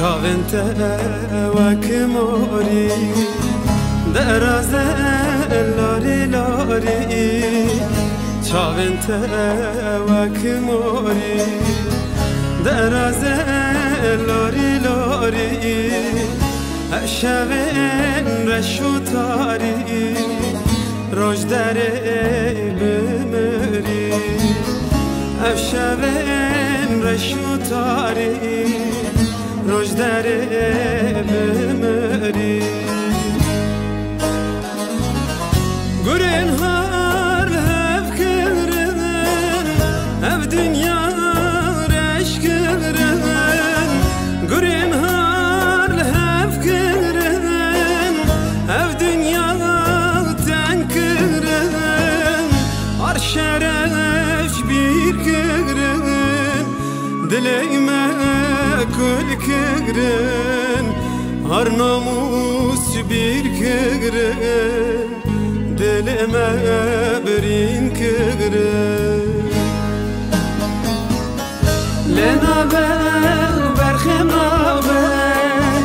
چاونت وکماری دراز لاری لاری چاونت وکماری دراز لاری لاری شوین رشوتاری روش داره بمری شوین رشوتاری روش داره بمری گرین هر هف کرن هف دنیا رش کرن گرین هر هف کرن هف دنیا تن کرن هر شرف بیر کرن دلیم کل کرن هر ناموس بیر کرن دلم برین کرن لنا برخم نابر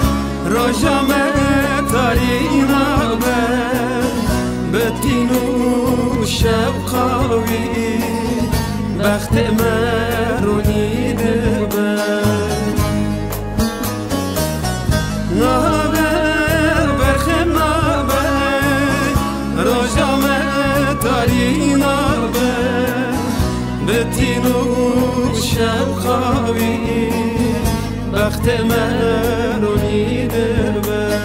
روشم تارینا بر بدین و شب خوابی بخت مرونی دبر نابر برخم نابر روشم تارینا بر بدین و شب خوابی بخت مرونی دبر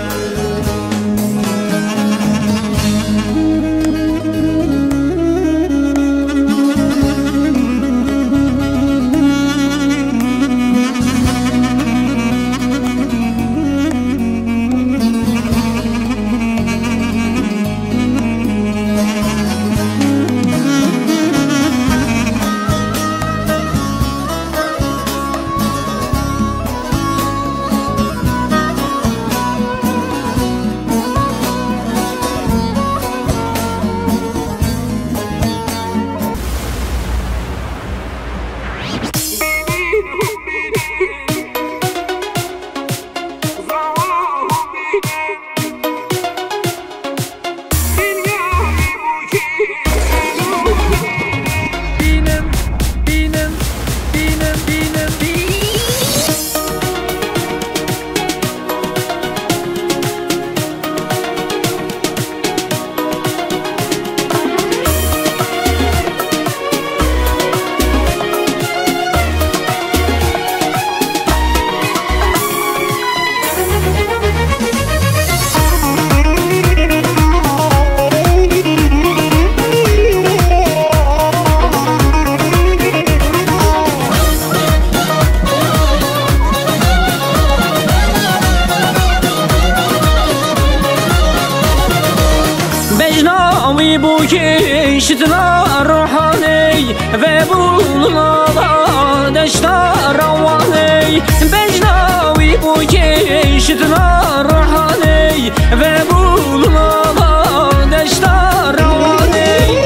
بجناوی بو کشتنا روحانی و بولنا دشتا روانی بجناوی بو کشتنا روحانی و بولنا دشتا روانی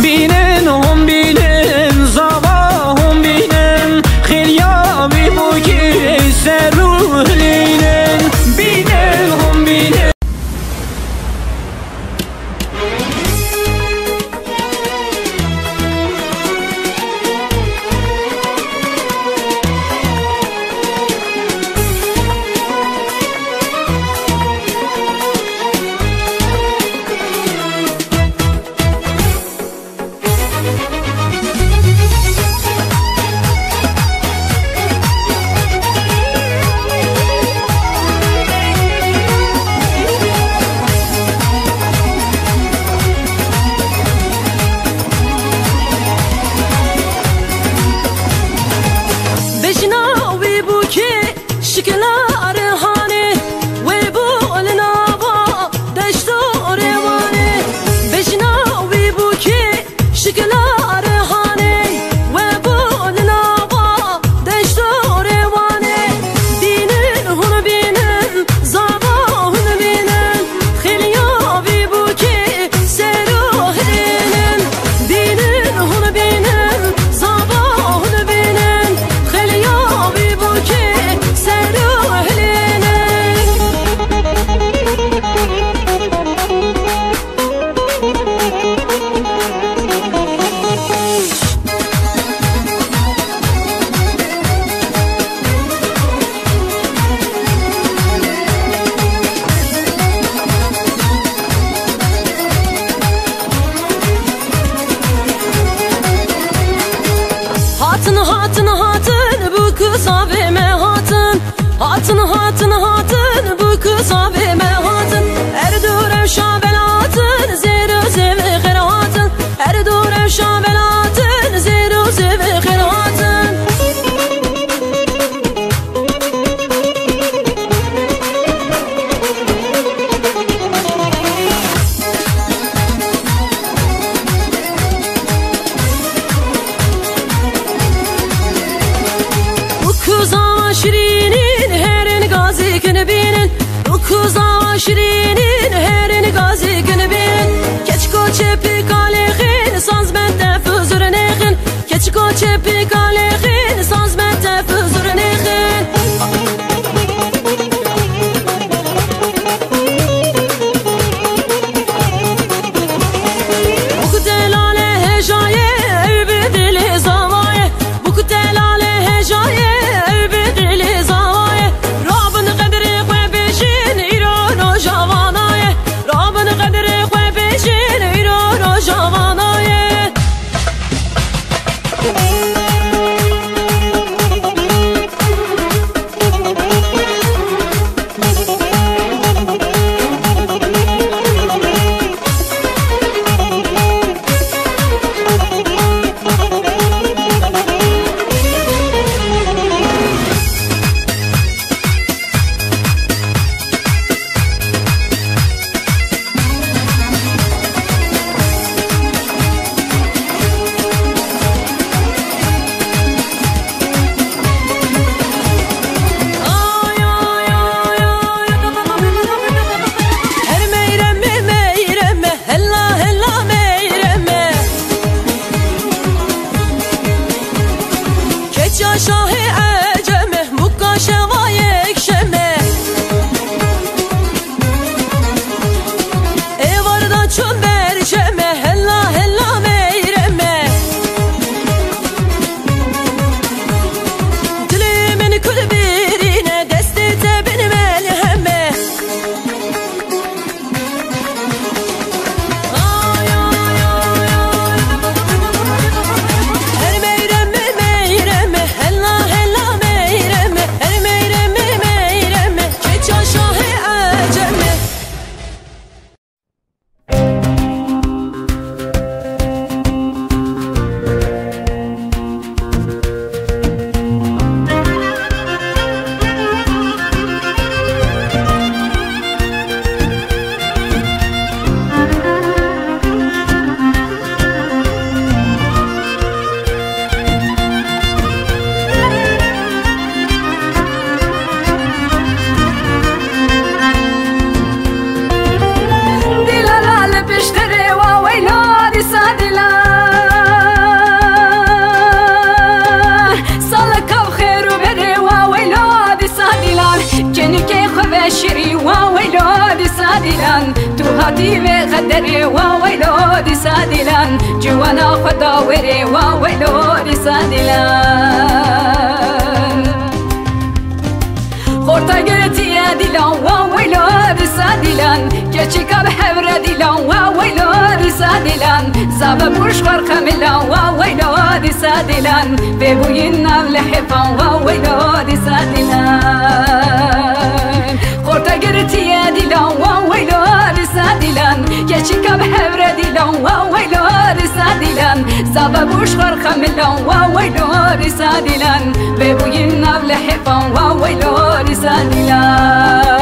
بینن هم بینن زبا هم بینن خیلیابی بو کشت روحلینن بینن هم بینن kıza verme hatın. Hatın hatın hatın bu kıza verme hatın. Erdur evşa belatın zero zeve kıratın. Erdur evşa belatın zero zeve kıratın. Şirinin herin gazi günü binin. Bu kıza şirinin herin gazi günü binin. Keçko çepi kalehin saz bende fuzur nehin. Keçko çepi kalehin saz bende fuzur nehin. Bu kutelale hecaye evi dili zavaye. Bu kutelale hecaye شری وویلو دی سادیلان تو هاتی و قدری وویلو دی سادیلان جوانا خدا وری وویلو دی سادیلان خورتا گرتی دیلان وویلو دی سادیلان گچی کب حور دیلان وویلو دی سادیلان زاب برش خرق ملان وویلو دی سادیلان ببوین نول حفان وویلو دی سادیلان خورتا گرتی دیلان وویلو دی سادیلان گچی کب حور دیلان وویلو دی سادیلان زاب برش خرق ملان وویلو دی سادیلان ببوین نول حفان وویلو دی سادیلان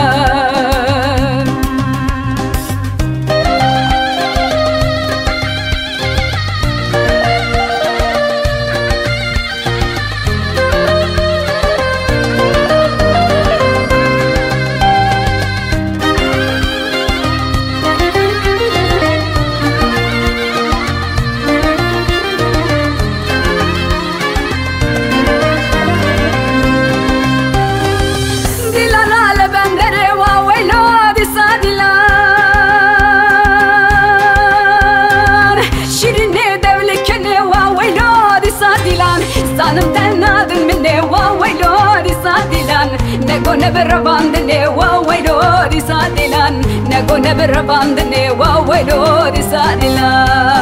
نگونه برباندنه وویلو دی سادیلان نگونه برباندنه وویلو دی سادیلان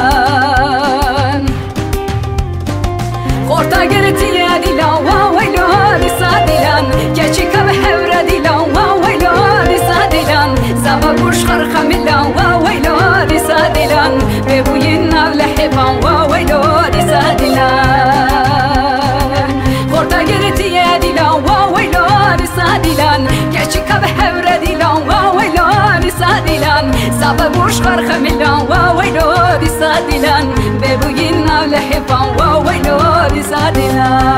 خورتا گرتی دیلان وویلو دی dilan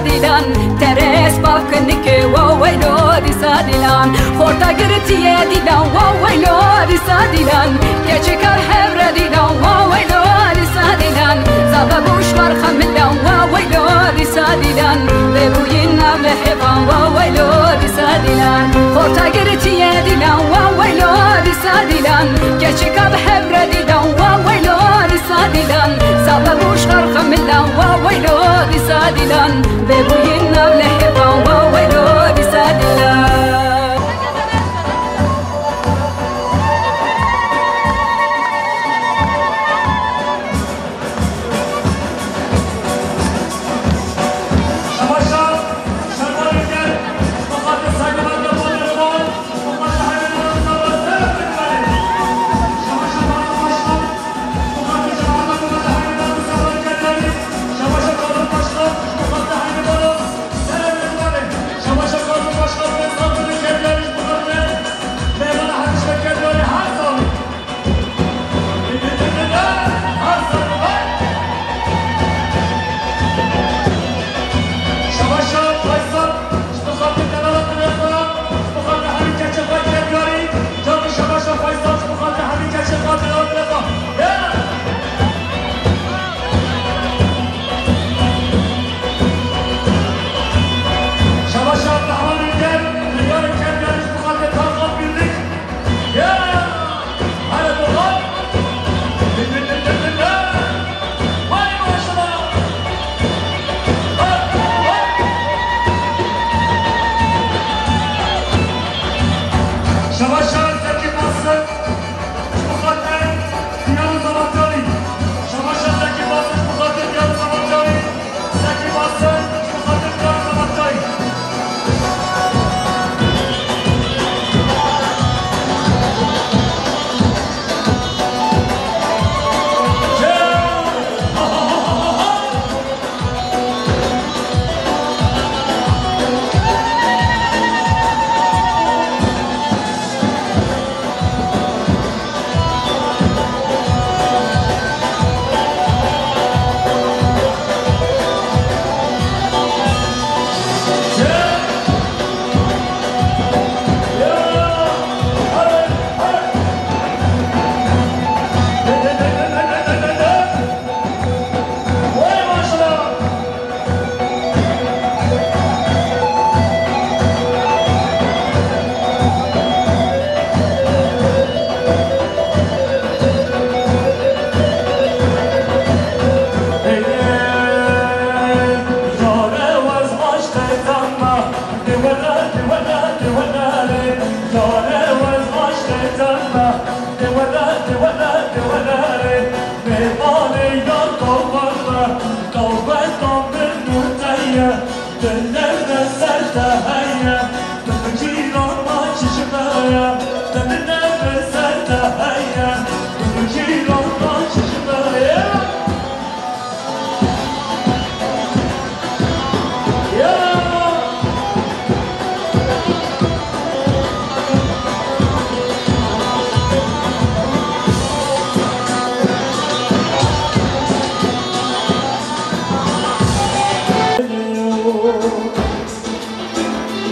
dilan teres baknike wawaylo disadilan horta girtiye dilan wawaylo disadilan keçikar hevre dilan wawaylo disadilan zaba bushwar khamlan wawaylo disadilan bebuyinna mehban wawaylo disadilan horta girtiye dilan wawaylo disadilan keçikar hevre dilan wawaylo disadilan zaba bushwar khamlan wawaylo disadilan ببوينا ولحبا وويلو بساد الله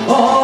Oh,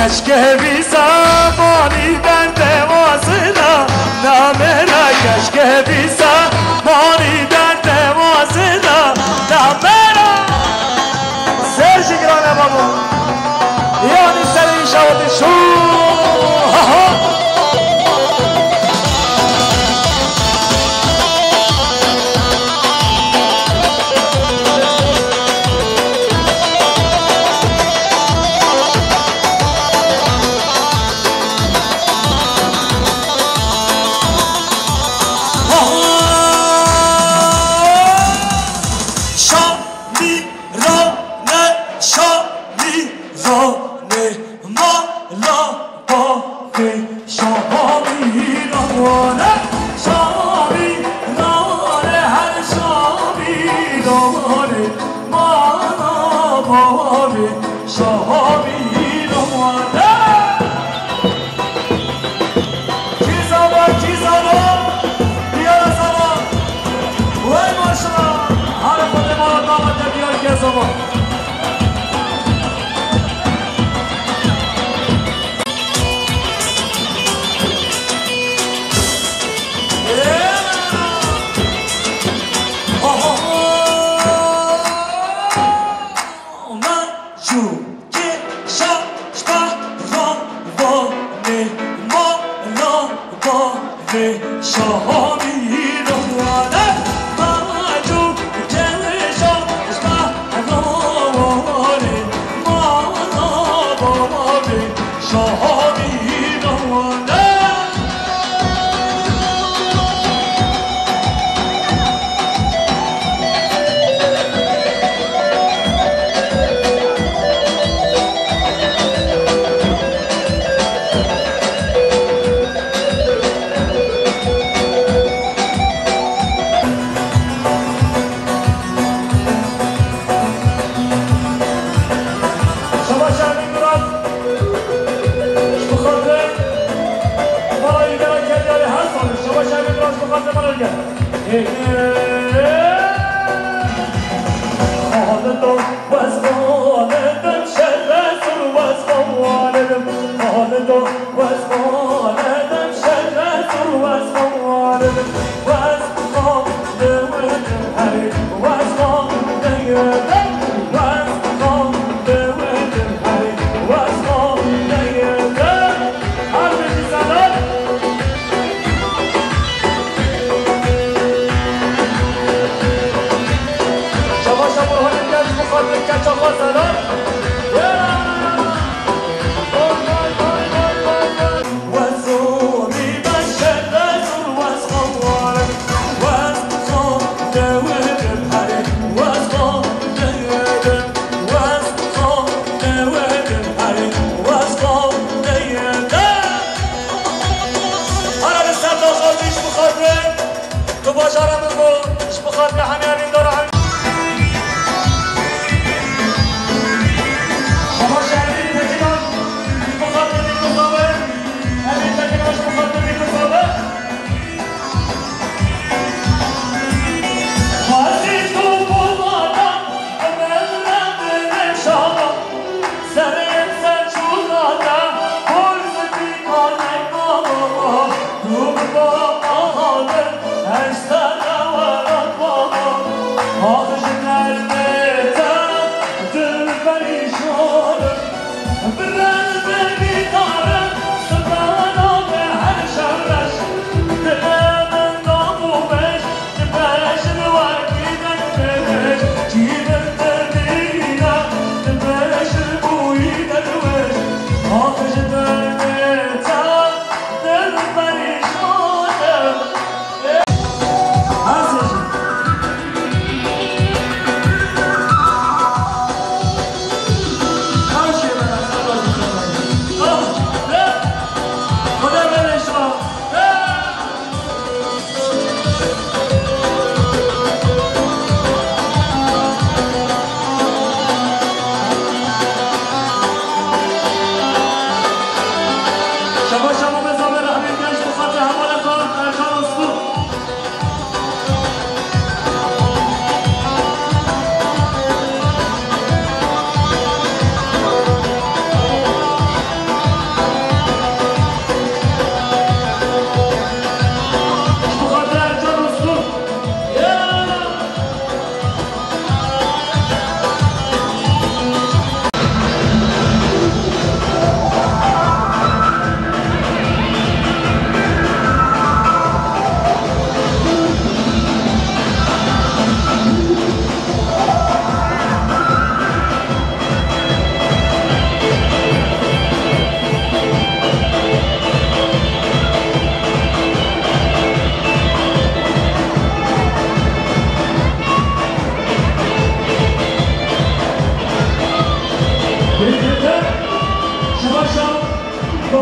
Keşke bir zamani derde vasıla namera keşke bir zamani derde vasıla namera Sergi Grane babu yani senin şahidi şu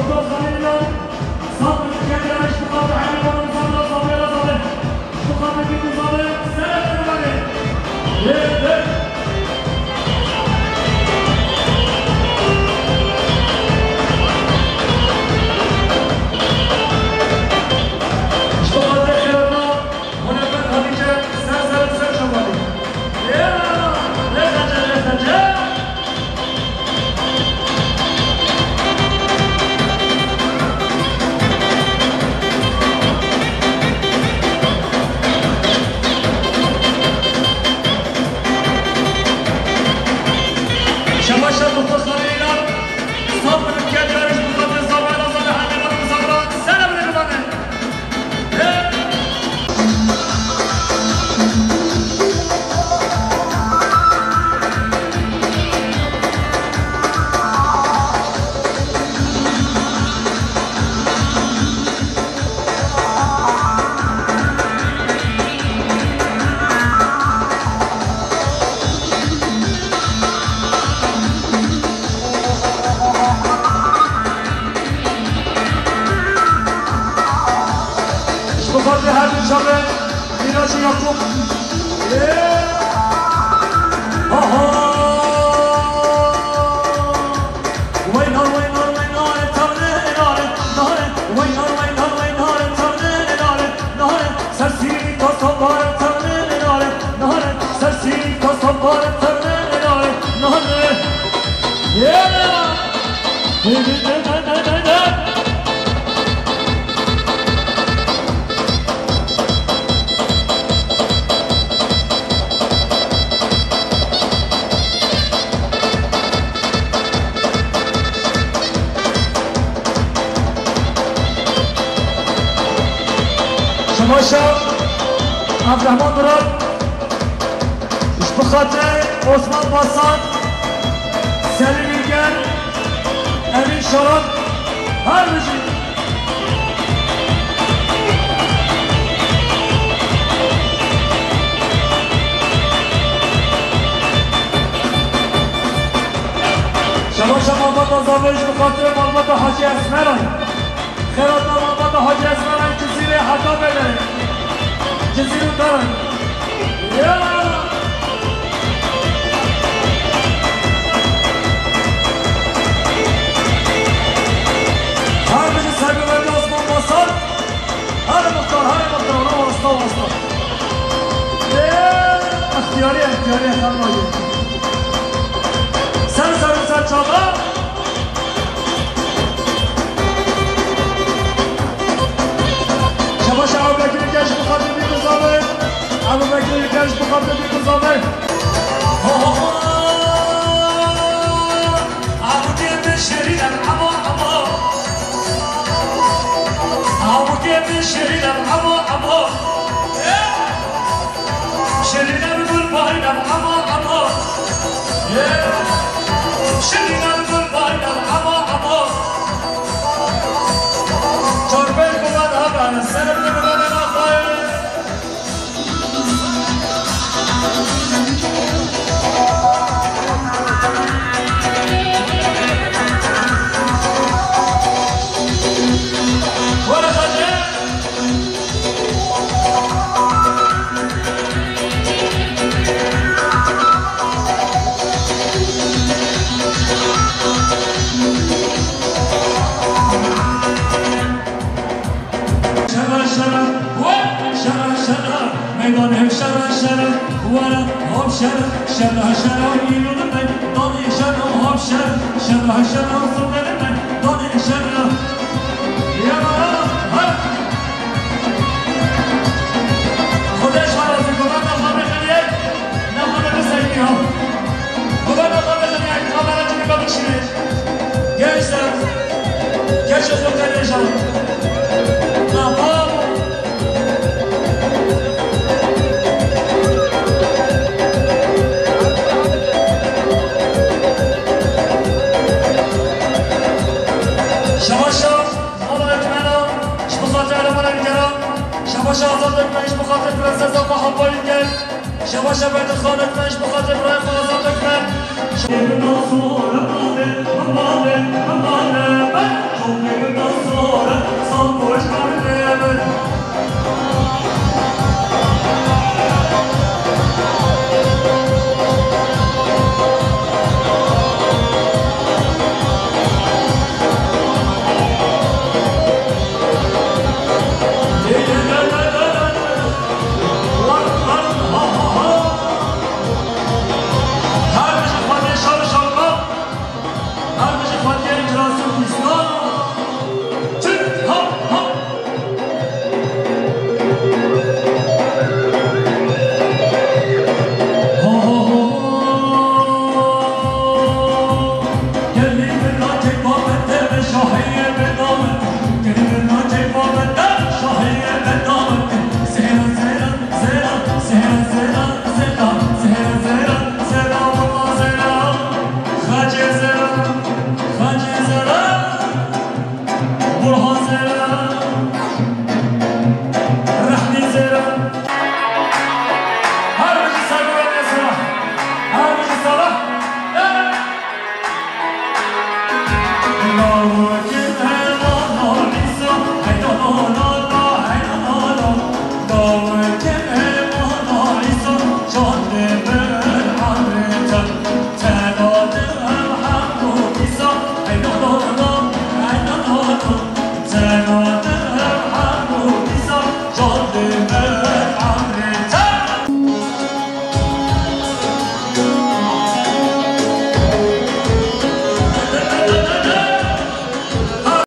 عبدالرحمن مراد iş bu خاطر Osman Basan Selim İlgen Emin Şaran her müzik Şamaşa Mahmut Azami iş bu خاطر Mahmut Hacı Esmeray Kherat'ta Mahmut Hacı Esmeray Cizire Hatta Beyleri Cizire Udaran Ya Sevgilerle Osman Basan Her muhtar, ona vasıta İhtiyari kalmayı Sen çaba Şabaş Abu Bekir'in genç mukaddim bir kızamı Abu Bekir'in genç mukaddim bir kızamı Abu diye bir şeriden ama Abu diye bir şeriden ama Şeriden bir bayram ama Şeriden bir bayram ama Çorbel kuman haber Senemli kumanın akayı ميدان شرا شرا ولا هب شرا شرا شرا يلون من داني شرا هب شرا شرا شرا صدر من داني شرا يا هر خداش خلاص كمان نخاف خليك نخاف بسيها كمان نخاف خليك خبرة جنبك بشريش جيشة جيشة خداش نخاف شباشا آزاد کنش بخاطر پرنسس آقا حوایی گل شباشا بید خانه کنش بخاطر برای آزاد کن شباشا sal boş kabine